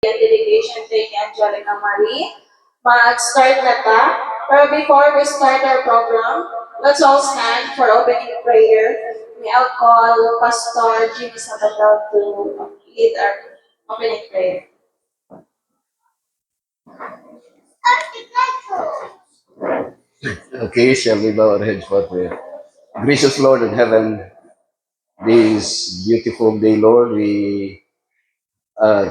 and dedication kay Angelica Marie. Mag-start na ta. Pero before we start our program, let's all stand for opening prayer. I'll call Pastor Jimmy Sabatal to lead our opening prayer. Okay, shall we bow our heads for prayer? Gracious Lord in heaven, this beautiful day, Lord, we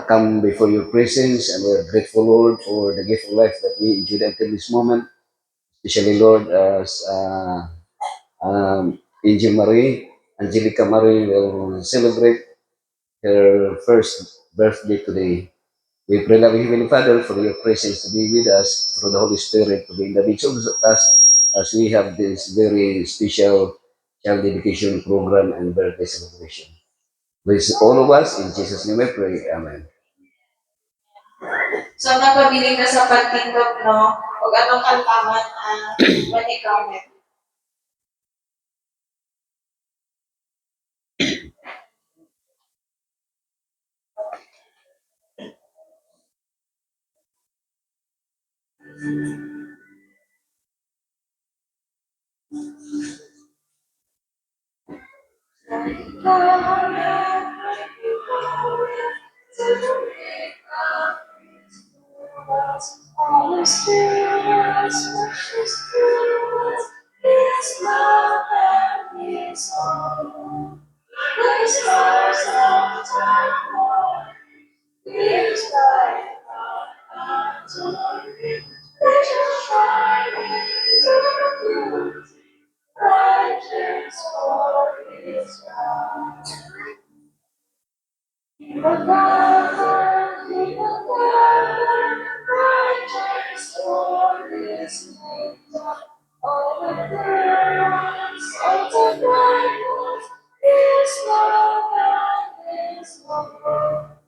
come before your presence and we're grateful, Lord, for the gift of life that we enjoyed until this moment. Especially, Lord, as Angel Marie, Angelica Marie will celebrate her first birthday today. We pray, loving Heavenly Father, for your presence to be with us through the Holy Spirit, to be in the midst of us as we have this very special child dedication program and birthday celebration. Bless all of us. In Jesus' name I pray. Amen. So, napabili ka sa pagtindog, no? Huwag anong kantaman ang mani-comment. Holy Spirit, precious Spirit, His love and His love. The stars of time, His light on me. Let your shine into the righteous for His God. In the garden, righteous for His name. All the birds of the night, His love and His love.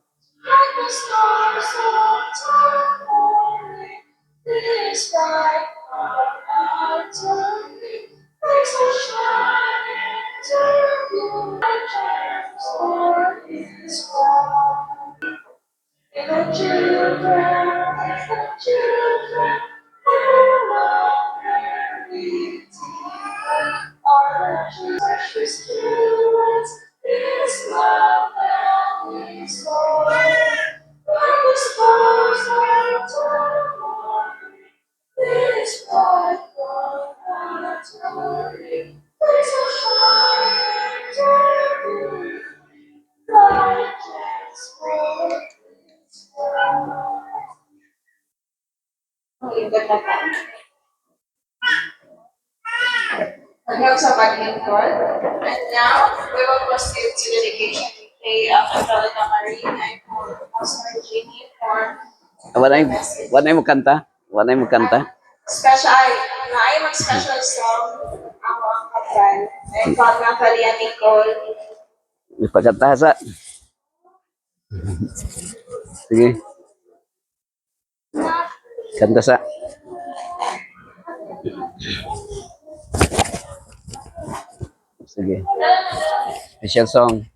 Like the stars of time morning, His light out to me. Makes us shine into you, righteous for His love. And the children, who love their Redeemer, are the precious stewards, His love and His love. Like the stars that turn morning, His bright light turning, makes us shine into you, righteous for His love. Ang ikot na tayo. Hanggang sa paglingkod. And now, we will proceed to dedication. Kay Angelica Marie and for Pastor Jimmy for Wanay, wanay mo kanta? Wanay mo kanta? special, na ay mag-special song ang mga kapal. Ay pag nga kalian Nicole. Ipagkatasa. Sige, kanta sa. Sige. Special song.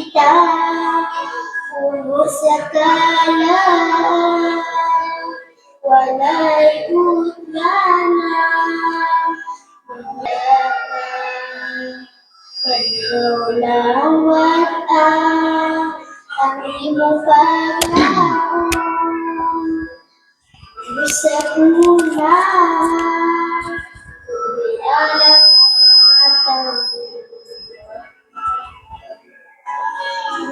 kita puno sa kalan, walay utana, Kalulawat ang iyong pagkaon sa kulay, alam at ang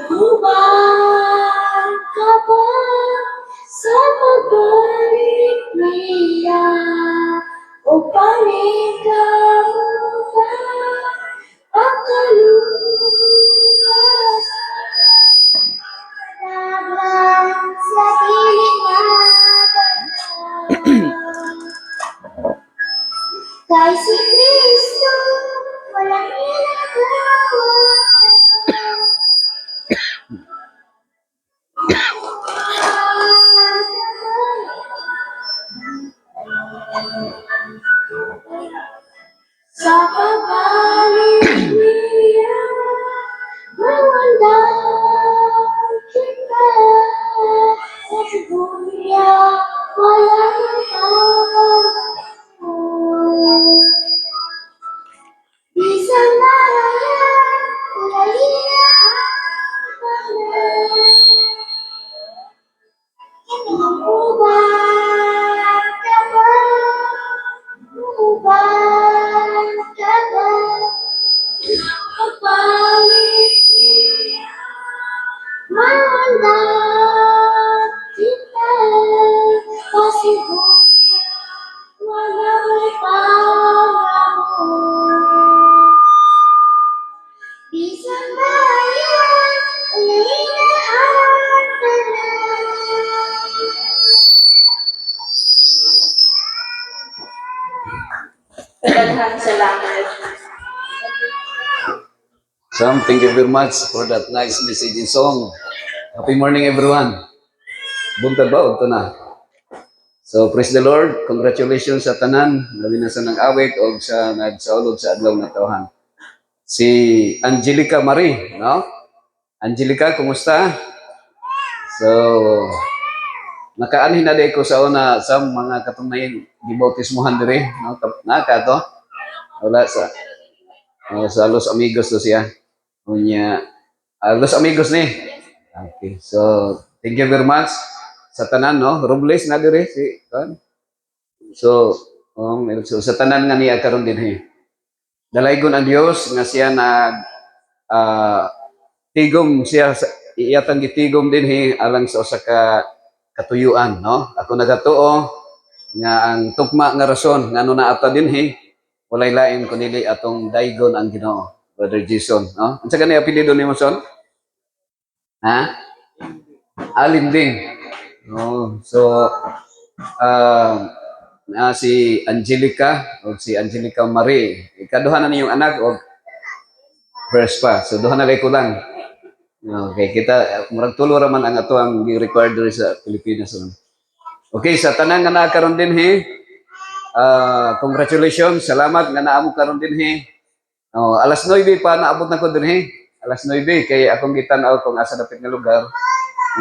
Lubang ka ba sa pagbalik niya upang ikaw ka ang kalunas lamang sa piling kay si Kristo walang ginagawa. Sa pagbalik niya, mawandang kita. Sa sibuya, walang pagkakulang. Di sa layan, kailangan Ubang ka ba? Ubang ka ba? Pagbalik niya, mahanap kita. Kasi buya, walang pangako. Isang bayan, ulilaan ka na. Daghang salamat. Sam, thank you very much for that nice message and song. Happy morning, everyone. Buntag ba? Ito na. So, praise the Lord. Congratulations sa tanan. Labi na sa nag-awit o sa nagsaulog sa adlaw na tawhan. Si Angelica Marie, no? Angelica, kumusta? So, nakaanhin na day ko sa una sa mga katunayan gibautismohan dire, no? Naka to. Wala sa Los Amigos to siya. Unya, Los Amigos ni. Okay. So, thank you very much sa tanan, no? Robles na dire si kan. So, so sa tanan nga niya karon din he. Dalaygon ang Dios nga siya nag tigom siya iyatang gitigom din he alang sa usa ka katuyuan, no? Ako nagatuo nga ang tugma nga rason ngano naata din he walay lain kundi atong daygon ang Ginoo, Brother Jason, no? Unsa kanay apelyido nimo son? Ha? Alinding. No. So si Angelica o si Angelica Marie, ikaduha na niyong anak o first pa. So duha na kay kulang. Okay, kita murag tulo ra man ang ato ang required diri sa Pilipinas. No? Okay, sa tanan nga nakaron din he. Congratulations, salamat nga naamo karon din he. Alas 9 pa naabot na ko din he. Alas 9 kay akong gitan-aw kung asa dapit nga lugar.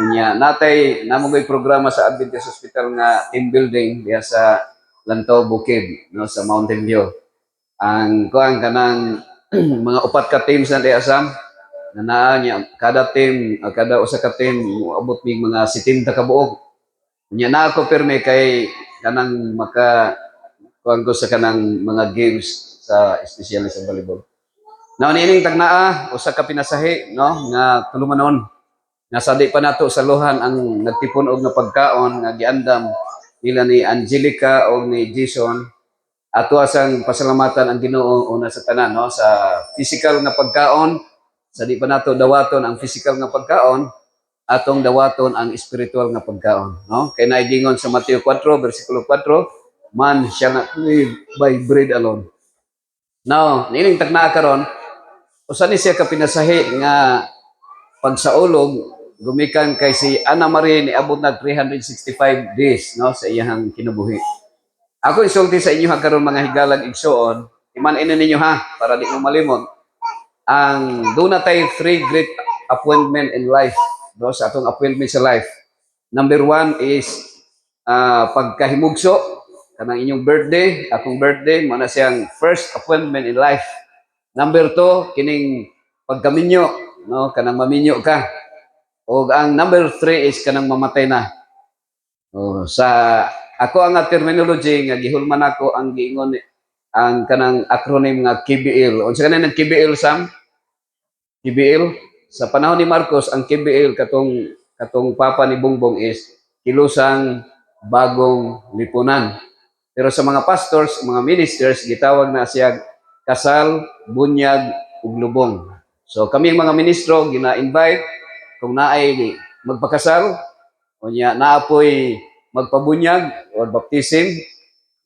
Unya natay namogoy programa sa Adventist Hospital nga team building diha sa Lantaw Bukid, no, sa Mountain View. Ang kuan kanang mga upat ka teams na diha Sam na naa niya kada team kada usa ka team moabot mig mga 70 ka buok. Unya na ako perme kay kanang maka kuan ko sa kanang mga games sa especially sa volleyball. Now nining tagnaa usa ka pinasahi, no, nga tulumanon nga sadi pa nato sa luhan ang nagtipon og nga pagkaon nga giandam nila ni Angelica o ni Jason. Ato asang pasalamatan ang Ginoo una sa tanan, no, sa physical nga pagkaon. Sadi pa nato dawaton ang physical nga pagkaon, atong dawaton ang spiritual nga pagkaon, no? Kay naingon sa Mateo 4 bersikulo 4, man shall not live by bread alone. Now, nining tagna karon, usa ni siya ka pinasahi nga pagsaulog gumikan kay si Ana Marie ni abot na 365 days, no, sa iyang kinabuhi. Ako isulti sa inyo karon mga higalag igsoon, iman ina ninyo ha para di mo malimot. Ang doon na tayo three great appointment in life. No, sa atong appointment sa life. Number one is pagkahimugso, kanang inyong birthday, akong birthday, mo na siyang first appointment in life. Number two, kining pagkaminyo, no, kanang maminyo ka. O ang number three is kanang mamatay na. Sa ako ang terminology nga gihulman ako ang giingon ang kanang acronym nga KBL. Unsa kanang KBL Sam? KBL sa panahon ni Marcos ang KBL katong papa ni Bongbong is kilusang bagong lipunan. Pero sa mga pastors, mga ministers gitawag na siya kasal, bunyag ug lubong. So kami mga ministro gina-invite kung naay magpakasal unya naapoy magpabunyag or baptism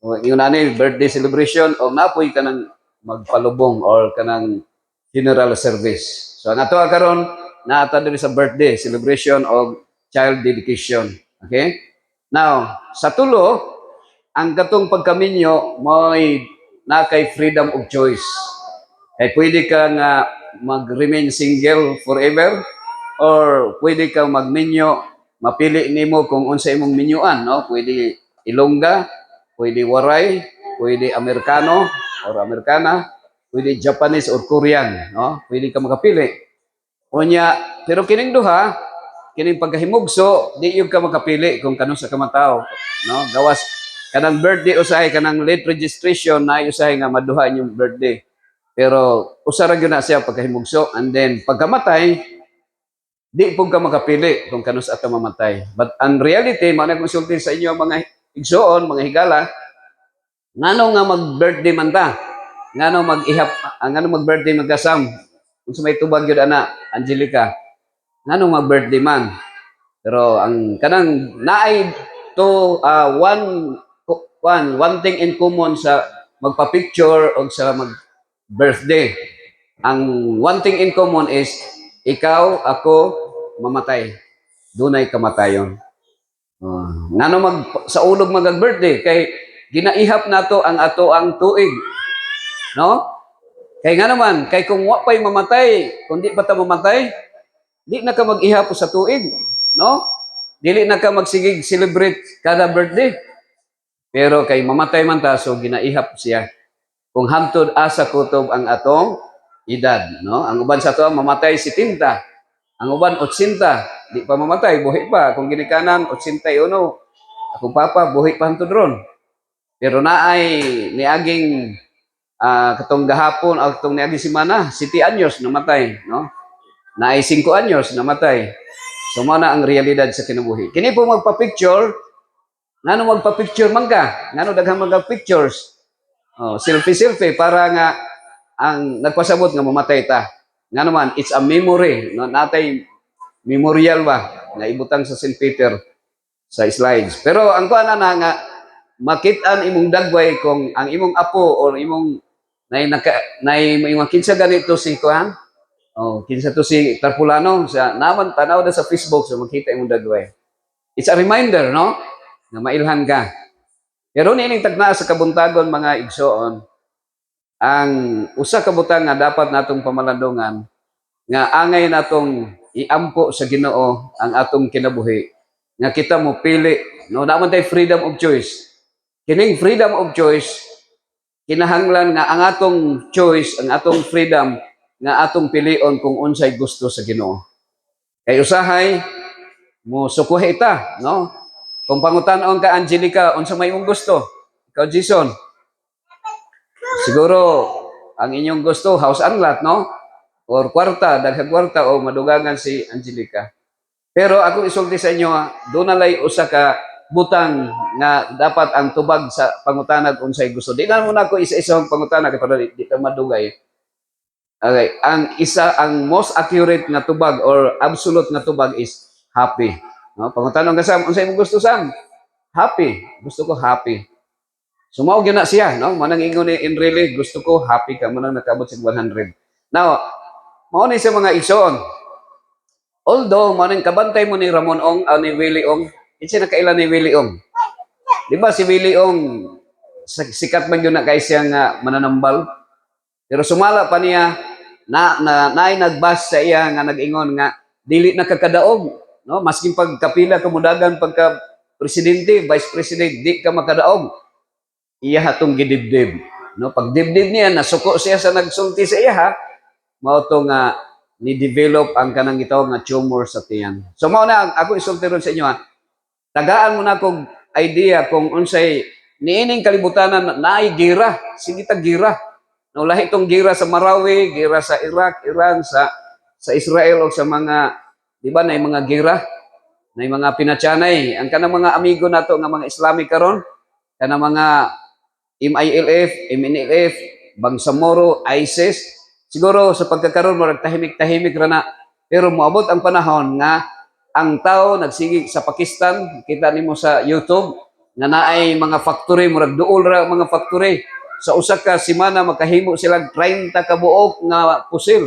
o yung nanay birthday celebration o naapoy kanang magpalubong or kanang funeral service. So ang ato karon naata diri sa birthday celebration o child dedication. Okay? Now, sa tulo, ang katong pagkaminyo mo'y na kay freedom of choice. Kay pwede ka nga mag-remain single forever or pwede kang magminyo, mapili nimo kung unsa imong minyuan, no? Pwede Ilongga, pwede Waray, pwede Amerikano or Amerikana, pwede Japanese or Korean, no? Pwede ka makapili. Unya, pero kining duha, kining pagkahimugso, di yung ka makapili kung kanong sa kamatao, no? Gawas kanang birthday usahay kanang late registration na usahay nga maduha inyong birthday. Pero usara gyud na siya pagkahimugso and then pagkamatay di po ka makapili kung kanus at mamatay. But ang reality, mga nagkonsulti sa inyo mga igsoon, mga higala, ngano nga mag-birthday man ta? Ngano mag-ihap, ngano mag-birthday magkasam? Kung may tubag yun, ana, Angelica, ngano mag-birthday man? Pero ang kanang naay to one thing in common sa magpa-picture o sa mag-birthday. Ang one thing in common is ikaw, ako, mamatay. Dunay kamatayon. Ngano sa ulog mag-birthday kay ginaihap nato ang ato ang tuig. No? Kay nga naman, kay kung wa pa'y mamatay, kung di pa ta mamatay, di na ka mag-ihap sa tuig. No? Dili na ka magsigig celebrate kada birthday. Pero kay mamatay man ta, so ginaihap siya. Kung hantod asa kutob ang atong edad. No? Ang uban sa to, mamatay 70. Ang uban 80, di pa mamatay, buhi pa. Kung ginikanan, 81. Akong papa, buhi pa hantod ron. Pero naay niaging katong gahapon o katong niaging simana, 7 anyos namatay, no? Naay 5 anyos namatay. So mo na ang realidad sa kinabuhi. Kini po magpa-picture, ngano magpa-picture man ka? Ngano daghang magpa-pictures? Selfie para nga ang nagpasabot nga mamatay ta. Nga naman, it's a memory. No? Natay memorial ba nga ibutang sa St. Peter sa slides. Pero ang kuana na nga makitaan imong dagway kung ang imong apo or imong imong kinsa ganito si kuan. Kinsa to si Tarpulano sa naman tanaw na sa Facebook so makita imong dagway. It's a reminder, no? Na mailhan ka. Pero nining tagna sa kabuntagon mga igsoon, ang usa ka butang nga dapat natong pamalandungan nga angay natong iampo sa Ginoo ang atong kinabuhi nga kita mo pili, no? Naman tay freedom of choice. Kining freedom of choice kinahanglan nga ang atong choice, ang atong freedom nga atong pilion kung unsay gusto sa Ginoo. Kay usahay mo sukuhi ta, no? Kung pangutan-on ka Angelica, unsa may imong gusto? Ikaw Jason. Siguro ang inyong gusto house and lot, no? Or kwarta, daghang kwarta o madugangan si Angelica. Pero ako isulti sa inyo, doon na lay usa ka butang nga dapat ang tubag sa pangutanag unsay gusto. Di na muna ako isa-isang pangutanag para di ka madugay. Okay, ang most accurate na tubag or absolute na tubag is happy. No? Pangutanong ka Sam, unsay mo gusto Sam? Happy. Gusto ko happy. Sumaw gyud na siya, no? Manang ingon ni in really gusto ko happy ka manang nakabot sa 100. Now, mao ni sa mga igsoon. Although manang kabantay mo ni Ramon Ong ni Willie Ong, kinsa nakailan ni Willie Ong? Di ba si Willie Ong sikat man yun na kay siya nga mananambal? Pero sumala pa niya naay nagbas sa iya nga nag-ingon nga dili na kakadaog, no? Masking pagkapila ka mudagan pagka presidente, vice president, di ka makadaog. Iya hatong gidibdib, no? Pag dibdib niya nasuko siya sa nagsulti sa iya, mao to nga ni-develop ang kanang gitawag nga tumor sa tiyan. So mao na ako isulti ron sa inyo ha. Tagaan mo na kog idea kung unsay niining kalibutanan naay gira, sige ta gira. No, lahi itong gira sa Marawi, gira sa Iraq, Iran, sa Israel o sa mga, di ba, na mga gira, na mga pinatsanay. Ang kanang mga amigo nato nga mga Islamic karon, kanang mga MILF, MNLF, Bangsamoro, ISIS, siguro sa pagkakaroon mo tahimik-tahimik ra na. Pero moabot ang panahon nga ang tao nagsigi sa Pakistan, kita nimo sa YouTube, nga naay mga factory, murag duol ra mga factory. Sa usa ka semana makahimo sila 30 ka buok nga pusil,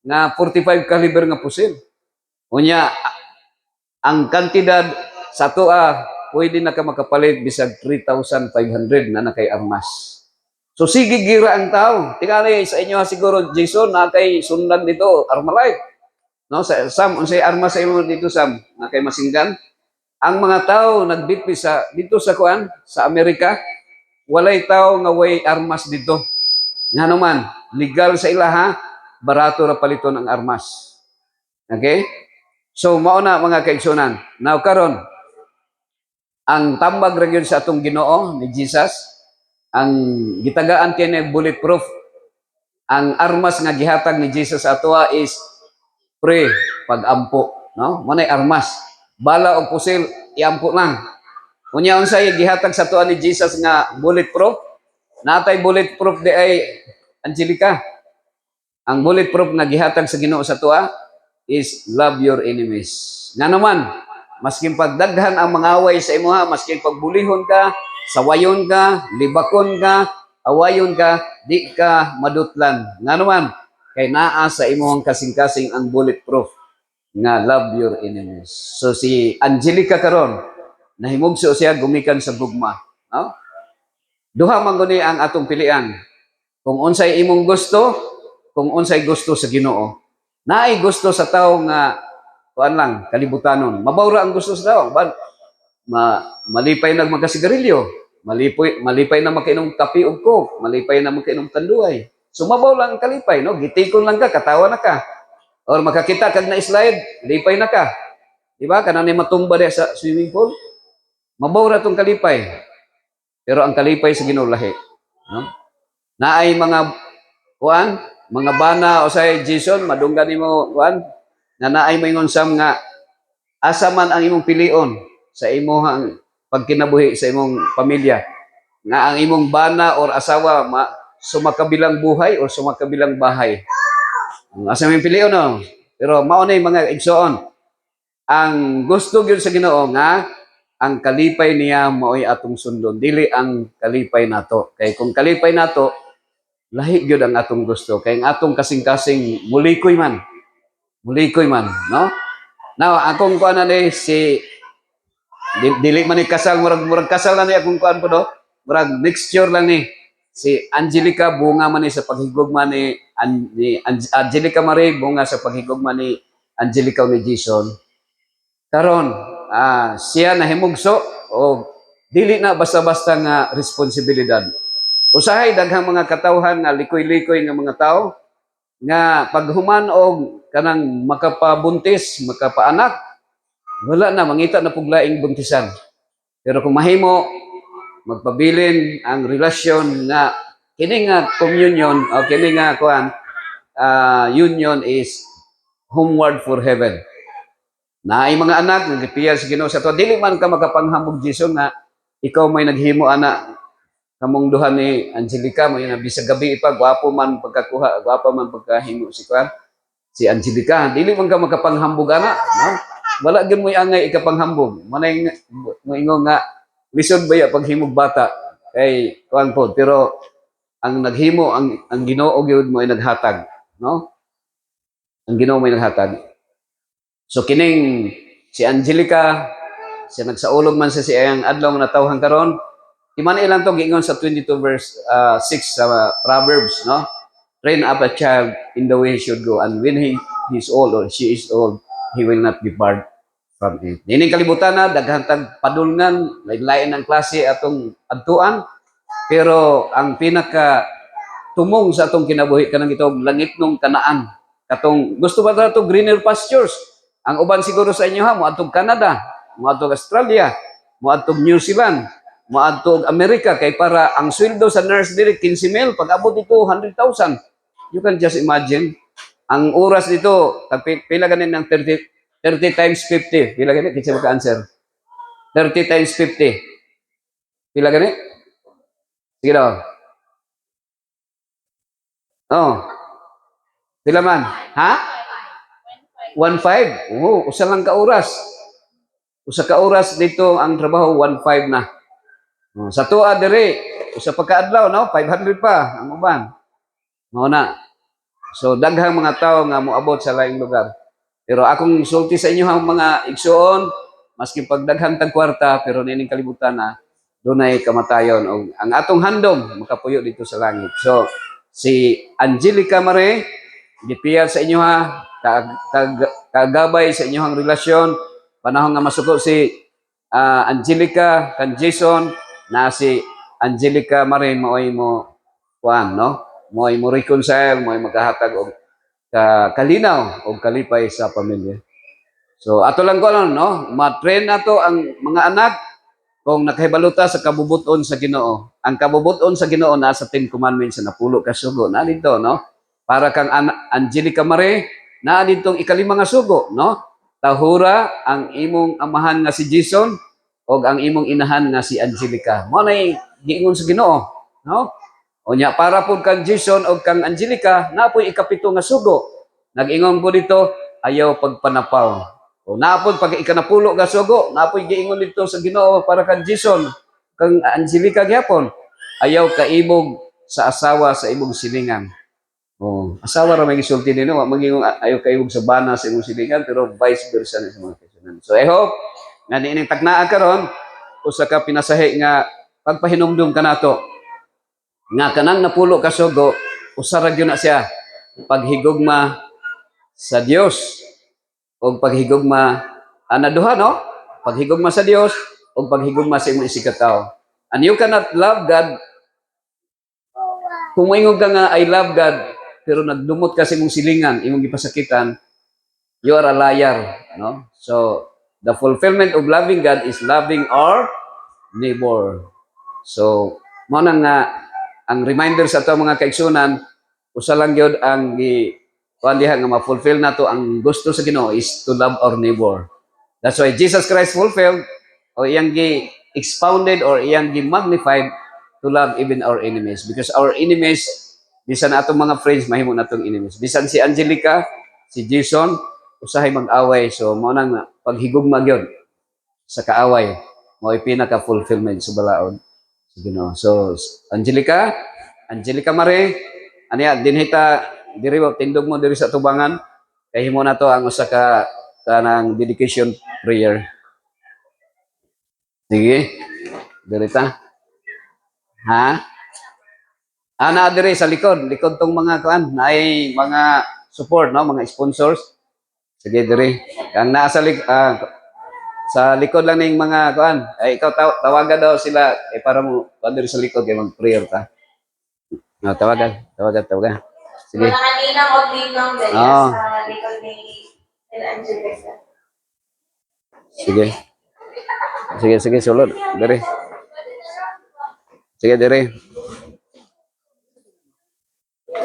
nga 45 caliber nga pusil. Unya ang kantidad sa tuwa pwede na ka makapalit bisag 3,500 na nakay armas. So sige gira ang tao. Tingali sa inyo siguro Jason na kay sundan dito Armalite. No sa Sam unsay armas sa imo dito Sam na kay masinggan. Ang mga tao nagbitbi sa dito sa kuan sa Amerika walay tao nga way armas dito. Nga naman, legal sa ilaha, barato ra paliton ang armas. Okay? So mao na mga kaigsunan. Now karon ang tambag ra gyud sa atong Ginoo ni Jesus, ang gitagaan kini bulletproof. Ang armas nga gihatag ni Jesus sa atoa is pre pag-ampo, no? Manay armas. Bala o pusil iampo lang. Unya unsay gihatag sa tuwa ni Jesus nga bulletproof? Natay bulletproof di ay Angelica. Ang bulletproof nga gihatag sa Ginoo sa tuwa is love your enemies. Nga naman, maskin pagdaghan ang mga away sa imuha, maskin pagbulihon ka, sawayon ka, libakon ka, awayon ka, di ka madutlan. Nga naman, kay naa sa imuhang kasing-kasing ang bulletproof nga love your enemies. So si Angelica karon nahimugso siya gumikan sa gugma. No? Duha man guni ang atong pilian. Kung unsay imong gusto, kung unsay gusto sa Ginoo. Naay gusto sa tao nga kuan lang kalibutanon. Mabawra ang gusto sa tao. Malipay na magkasigarilyo, malipay na makainom kape ug coke, malipay na makainom tanduay. So mabaw lang ang kalipay, no? Gitikon lang ka, katawa na ka. Or makakita kag na slide, lipay na ka. Di ba? Kanang matumba diya sa swimming pool. Mabaw ra tong kalipay. Pero ang kalipay sa Ginoo lahi, no? Naay mga kuan, mga bana o say Jason, madunggan nimo kuan, nga naay moingon sam nga asa man ang imong pilion sa imong pagkinabuhi sa imong pamilya. Nga ang imong bana or asawa sumakabilang buhay o sumakabilang bahay. Asa man pilion no? Pero mao na mga igsoon. Ang gusto gyud sa Ginoo nga ang kalipay niya mao'y atong sundon, dili ang kalipay nato. Kay kung kalipay nato, lahi gyud ang atong gusto. Kay ang atong kasing-kasing mulikoy man, no? Now, akong kuan na dili man ni kasal, murag kasal na ni akong kuan po do. Murag next year lang ni si Angelica bunga man ni sa paghigugma ni Angelica Marie bunga sa paghigugma ni Angelica ni Jason. Karon siya nahimugso o dili na basta-basta nga responsibilidad. Usahay daghang mga katawhan nga likoy-likoy nga mga tao nga paghuman og kanang makapabuntis, makapaanak, wala na mangita na puglaing buntisan. Pero kung mahimo magpabilin ang relasyon nga kini nga communion o kini nga kuan union is homeward for heaven. Na ay mga anak nagipiyal sa Ginoo sa to dili man ka makapanghambog Jason nga ikaw may naghimo ana kamong duha ni Angelica mo ina bisag gabi pa gwapo man pagkakuha gwapo man pagkahimo si Angelica dili man ka makapanghambog ana no wala gyud mo angay ikapanghambog manay mo ingon nga lisod ba ya paghimog bata kay kuan pod pero ang naghimo ang Ginoo gyud mo ay naghatag no ang Ginoo may naghatag. So kining si Angelica, siya nagsaulog man sa siyang adlaw nga natawhan karon. Iman ilang to giingon sa 22 verse 6 sa Proverbs, no? train up a child in the way he should go, and when he's old or she is old, he will not be barred from it. Dining kalibutan na, daghang tag padulngan, lain-lain ang klase atong adtuan, pero ang pinaka tumong sa atong kinabuhi kanang itong langit nung kanaan. Katong gusto ba nato greener pastures? Ang uban siguro sa inyo ha, moadtog Canada, moadtog Australia, moadtog New Zealand, moadtog Amerika kay para ang sweldo sa nurse diri 15,000 pag abot dito 100,000. You can just imagine ang oras dito pila ganin ng 30 times 50. Pila ganin kinsa ka answer? 30 times 50. Pila ganin? Sige daw. Oh, pila man? Ha? 1.5. Oo, usa lang ka oras. Usa ka oras dito ang trabaho 1.5 na. Oh, sa tuwa dire, usa pa ka adlaw no, 500 pa ang uban. Mao na. So daghang mga tao nga moabot sa laing lugar. Pero akong sulti sa inyo ang mga igsuon, maski pagdaghan tag kwarta pero nining kalibutan na dunay kamatayon og ang atong handom makapuyo dito sa langit. So si Angelica Mare, gipiyat sa inyo ha, kagabay sa inyong relasyon, panahon nga masuko si Angelica kan Jason na si Angelica Mare mo'y mo kuan no, mo'y mo reconcile, mo'y magkahatag og kalinaw o kalipay sa pamilya. So ato lang ko no, ma-train nato ang mga anak kung nakahibaluta sa kabubuton sa Ginoo. Ang kabubuton sa Ginoo nasa 10 commandments na napulo ka sugo na dito no. Para kang Angelica Mare na ditong ikalima nga sugo no. Tahura ang imong amahan nga si Jason o ang imong inahan nga si Angelica. Mo nay giingon sa Ginoo no. Unya para pud kang Jason o kang Angelica napoy ikapito nga sugo. Nag-ingon po dito ayaw pagpanapaw. O napod pag ikanapulo nga sugo, napoy giingon dito sa Ginoo para kang Jason, kang Angelica gyapon. Ayaw kaibog sa asawa sa imong silingan. Oh, asawa ra may gisulti din wa maging ayaw kaibog sa bana sa imong silingan pero vice versa na sa mga kaisanan. So I hope nga niining tagnaa karon usa ka pinasahi nga pagpahinumdum kanato nga kanang napulo ka sugo usa ra gyud na siya paghigugma sa Dios o paghigugma duha no, paghigugma sa Dios o paghigugma sa imong isikataw. And you cannot love God kung moingon ka nga I love God pero nagdumot ka sa imong silingan, imong gipasakitan, you are a liar no. So the fulfillment of loving God is loving our neighbor. So mo nang nga ang reminder sa ato mga kaigsunan, usa lang gyud ang kuan diha nga ma-fulfill nato ang gusto sa Ginoo is to love our neighbor. That's why Jesus Christ fulfilled o iyang gi-expounded or iyang gi-magnified to love even our enemies because our enemies bisan atong mga friends mahimo natong enemies. Bisan si Angelica, si Jason usahay mag-away so mo nang paghigugma gyud sa kaaway mao pinaka fulfillment sa balaod. So, Angelica Mare, aniya, dinhita, diri tindog mo diri sa tubangan, kay himo na to ang usa ka kanang dedication prayer. Sige, diri ta. Ha? Ana diri sa likod tong mga kuan, naay mga support no, mga sponsors. Sige diri. Ang naa sa likod lang ning mga kuan, ay ikaw tawagan daw sila para mo diri sa likod kay mag-prayer ta. No, tawagan. Sige. Mga kaninang o ninang dali Oo. sa likod ni Angelica. Sige, sulod. Diri. Sige, diri.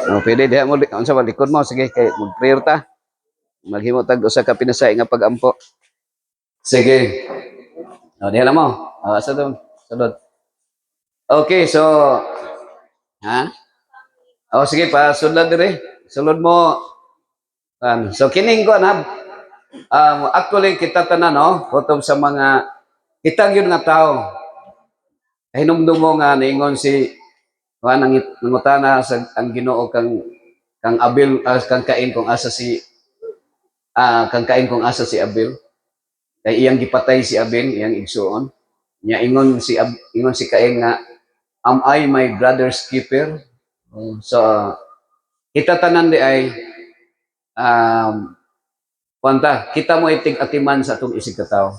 No, pwede diha mo unsa ba likod mo sige kay mag-prayer ta. Maghimo tag usa ka pinasay nga pag-ampo. Sige. O, diha lang mo. Asa to? Sulod. Okay, so ha? Sige pa sulod diri. Sulod mo. So kining ko na actually kita tanan no, kutob sa mga kitang yun nga tao. Hinumdum mo nga ningon si nangutana sa ang Ginoo kang Abel kang Cain kung asa si kang Cain kung asa si Abel. Kay iyang gipatay si Abel, iyang igsuon. Nya ingon si Cain nga am I my brother's keeper? So kita tanan di ay kwanta, kita mo itig atiman sa atong isig kataw.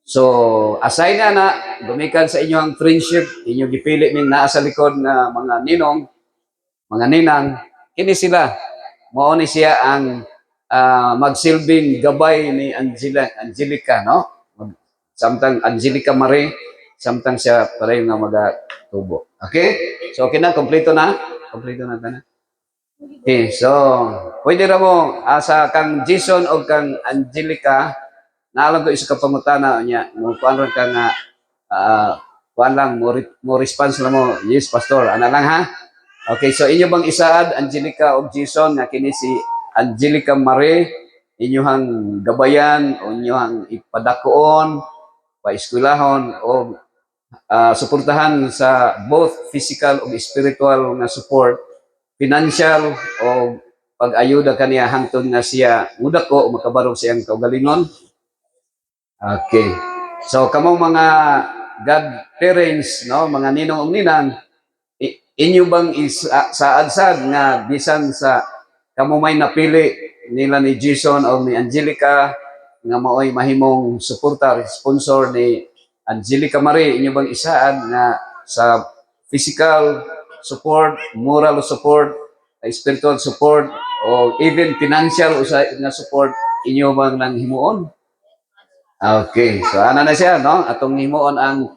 So, aside na gumikan sa inyong friendship, inyong gipili ning naa sa likod na mga ninong, mga ninang, kini sila. Mao ni siya ang magsilbing gabay ni Angelica, no? Samtang Angelica Marie, samtang siya pareho nga magatubo. Okay? So, okay na, kompleto na? Kompleto na tanan. Okay, so, pwede ra mo sa kang Jason o kang Angelica, naalam ko isa ka pangutana niya, mo kuan ra ka nga kuan lang mo response lang mo, yes pastor, ana lang ha. Okay, so inyo bang isaad Angelica o Jason nga kini si Angelica Marie inyohang gabayan o inyohang ipadakuon, paeskwelahon o suportahan sa both physical o spiritual nga support, financial o pag-ayuda kaniya hangtod nga siya mudako o makabarog siyang kaugalingon. Okay. So kamong mga godparents, no, mga ninong ug ninang, inyo bang saad-sad nga bisan sa kamo may napili nila ni Jason o ni Angelica nga maoy mahimong suporta sponsor ni Angelica Marie, inyo bang isaad nga sa physical support, moral support, spiritual support o even financial nga support inyo bang nang himuon? Okay, so ana na siya, no? Atong himuon ang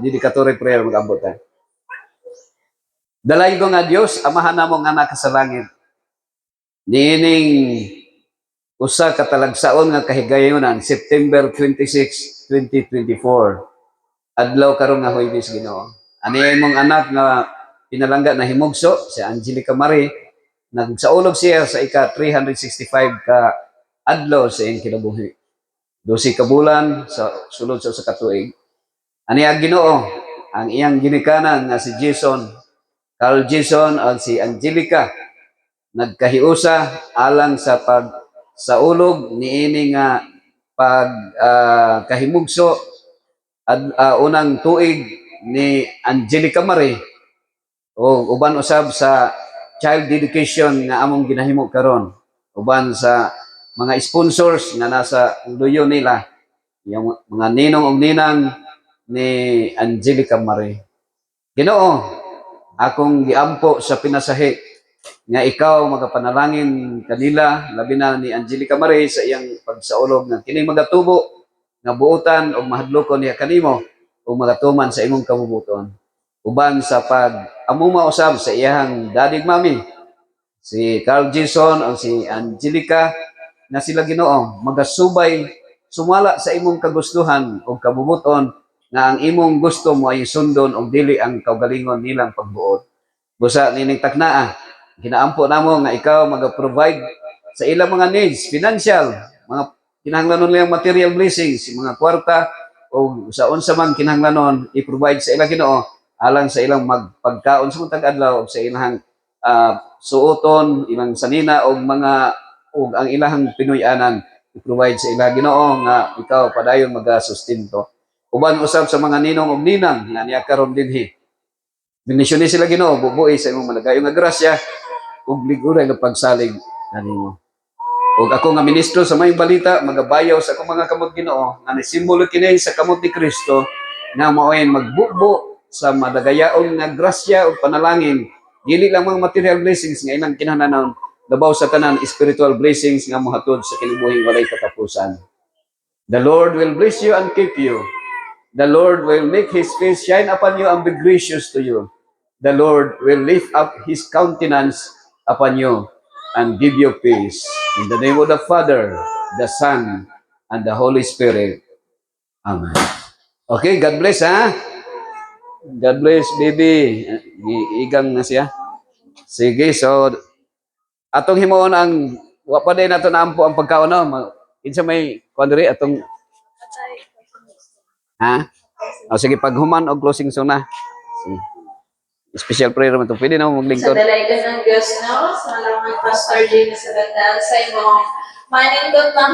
dedicatory prayer mag-abot. Dalay ko nga Dios, amahan namo nga anak sa langit. Niining usa ka talagsaon nga kahigayonan, September 26, 2024. Adlaw karon nga Huwebes, Ginoo. Ani imong anak nga pinalangga na himugso, si Angelica Marie, nagsaulog siya sa ika 365 ka adlaw sa iyang kinabuhi. 12 ka bulan sa sulod sa usa ka tuig. Ani ang Ginoo, ang iyang ginikanan nga si Jason, Carl Jason o si Angelica nagkahiusa alang sa pagsaulog niini nga pag kahimugso unang tuig ni Angelica Marie o uban usab sa child dedication nga among ginahimo karon uban sa mga sponsors nga nasa luyo nila, yung mga ninong ug ninang ni Angelica Marie. Ginoo, akong giampo sa pinasahi nga ikaw magapanalangin kanila labi na ni Angelica Marie sa iyang pagsaulog nga kini magatubo nga buotan o mahadlokon niya kanimo o magatuman sa imong kabubuton. Uban sa pag amuma usab sa iyang dadig mami, si Carl Jason o si Angelica, na sila Ginoo magasubay sumala sa imong kagustuhan o kabubuton nga ang imong gusto mo ay sundon og dili ang kaugalingon nilang pagbuot. Busa nining taknaa, ginaampo namo nga ikaw mag-provide sa ilang mga needs, financial, mga kinahanglanon nilang material blessings, mga kwarta o sa unsa man kinahanglanon i-provide sa ilang Ginoo alang sa ilang magpagkaon sa matag adlaw sa ilang suoton, ilang sanina og mga ug ang ilahang Pinoy-anan i-provide sa ilang Ginoo nga ikaw padayon magasustento. Uban usab sa mga ninong ug ninang nga niya karon dinhi. Benisyon ni sila Ginoo, bubuhi sa imong malagayong nga grasya ug liguray nga pagsalig kanimo. Ug ako nga ministro sa mayong balita magabayaw sa akong mga kamot Ginoo nga nisimbolo kini sa kamot ni Kristo nga maoy magbubo sa madagayaon nga grasya ug panalangin dili lang mga material blessings nga ilang kinahanglanon labaw sa tanan spiritual blessings nga mohatod sa kinabuhing walay katapusan. The Lord will bless you and keep you. The Lord will make His face shine upon you and be gracious to you. The Lord will lift up His countenance upon you and give you peace. In the name of the Father, the Son, and the Holy Spirit. Amen. Okay, God bless ha. God bless, baby. Igang na siya. Sige, so atong himuon ang wa pa din nato naampo ang pagkaon no. Kinsa may kuan diri atong ha? O sige paghuman og closing song na. Sige. Special prayer man to. Pwede na mo Sa maglingkod. dalagan ng Diyos, no? Salamat, Pastor James, sa ganda sa imong manindot na